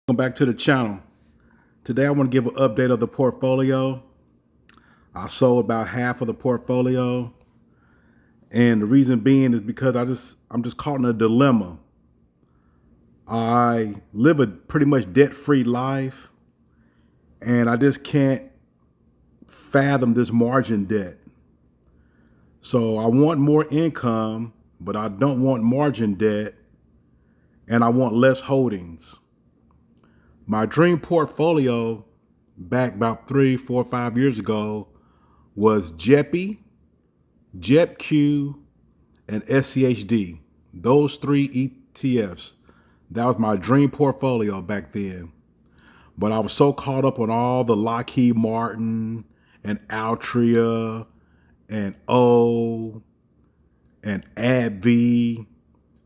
Welcome back to the channel. Today I want to give an update of the portfolio. I sold about half of the portfolio, and the reason being is because I'm just caught in a dilemma. I live a pretty much debt-free life, and I just can't fathom this margin debt. So I want more income, but I don't want margin debt, and I want less holdings. My dream portfolio back about 3, 4, 5 years ago was JEPI, JEPQ, and SCHD. Those three ETFs. That was my dream portfolio back then. But I was so caught up on all the Lockheed Martin and Altria and O and AbbVie.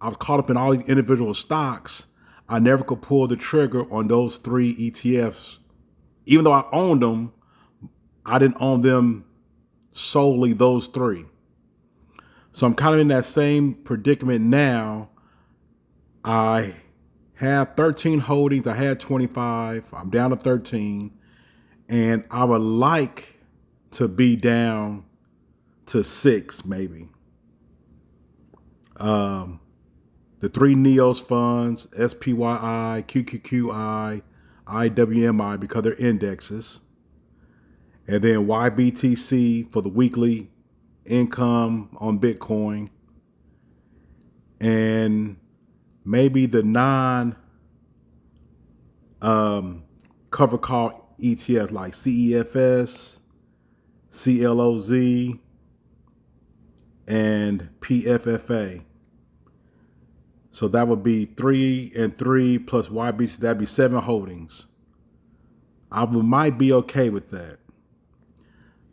I was caught up in all these individual stocks. I never could pull the trigger on those three ETFs. Even though I owned them, I didn't own them solely those three. So I'm kind of in that same predicament now. I have 13 holdings. I had 25. I'm down to 13. And I would like to be down to 6, maybe. The three NEOS funds, SPYI, QQQI, IWMI, because they're indexes. And then YBTC for the weekly income on Bitcoin. And maybe the non cover call ETFs like CEFS, CLOZ, and PFFA. So that would be 3 and 3 plus YBTC. That'd be 7 holdings. I might be okay with that.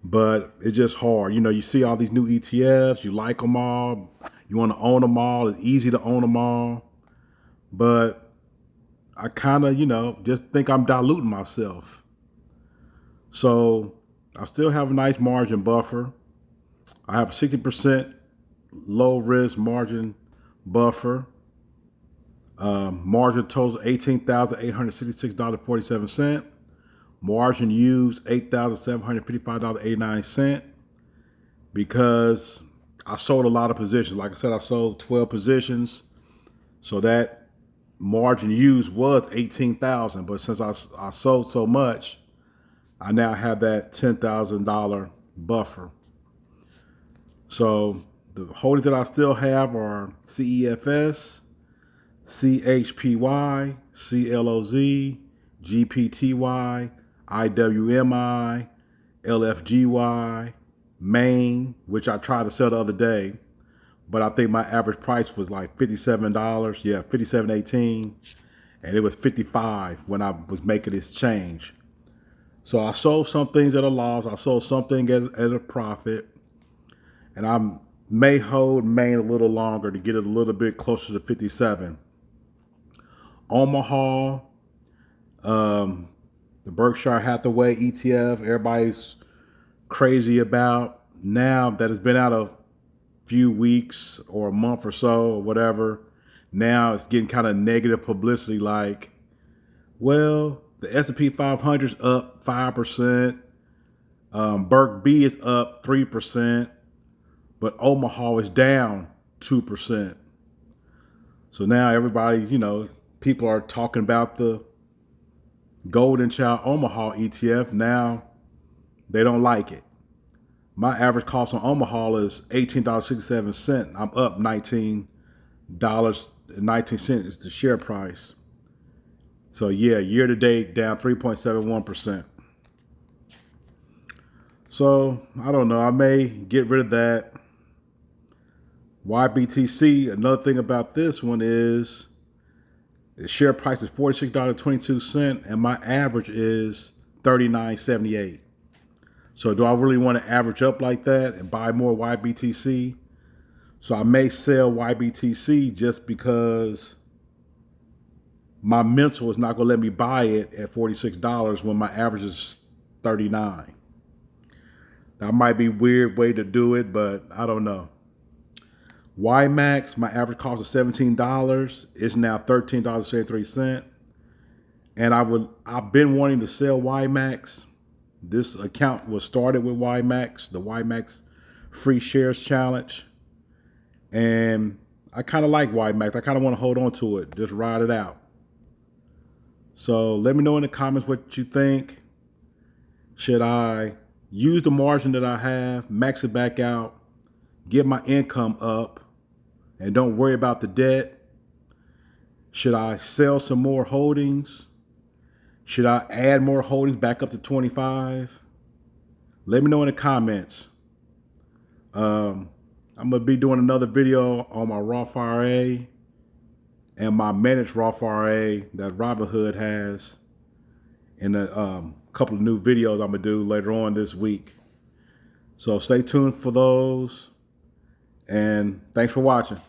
But it's just hard. You know, you see all these new ETFs, you like them all, you want to own them all, it's easy to own them all. But I kind of, just think I'm diluting myself. So I still have a nice margin buffer. I have a 60% low risk margin buffer. Margin totals $18,866.47. Margin used $8,755.89 because I sold a lot of positions. Like I said, I sold 12 positions. So that margin used was $18,000. But since I sold so much, I now have that $10,000 buffer. So the holdings that I still have are CEFS, CHPY, CLOZ, GPTY, IWMI, LFGY, Maine, which I tried to sell the other day, but I think my average price was like $57. Yeah, $57.18, and it was $55 when I was making this change. So I sold some things at a loss. I sold something at a profit, and I may hold Maine a little longer to get it a little bit closer to 57. Omaha, the Berkshire Hathaway ETF, everybody's crazy about now that it's been out a few weeks or a month or so or whatever. Now it's getting kind of negative publicity like, well, the S&P 500 is up 5%. Berk B is up 3%, but Omaha is down 2%. So now everybody, people are talking about the Golden Child Omaha ETF. Now they don't like it. My average cost on Omaha is $18.67. I'm up $19.19 is the share price. So yeah, year to date down 3.71%. So I don't know. I may get rid of that. YBTC, another thing about this one is the share price is $46.22 and my average is $39.78. So do I really want to average up like that and buy more YBTC? So I may sell YBTC just because my mental is not going to let me buy it at $46 when my average is $39. That might be a weird way to do it, but I don't know. YMAX, my average cost of $17 is now $13.73. And I've been wanting to sell YMAX. This account was started with YMAX, the YMAX free shares challenge. And I kind of like YMAX. I kind of want to hold on to it, just ride it out. So let me know in the comments what you think. Should I use the margin that I have, max it back out, get my income up, and don't worry about the debt? Should I sell some more holdings? Should I add more holdings back up to 25? Let me know in the comments. I'm going to be doing another video on my Roth IRA and my managed Roth IRA that Robinhood has, and a couple of new videos I'm going to do later on this week. So stay tuned for those, and thanks for watching.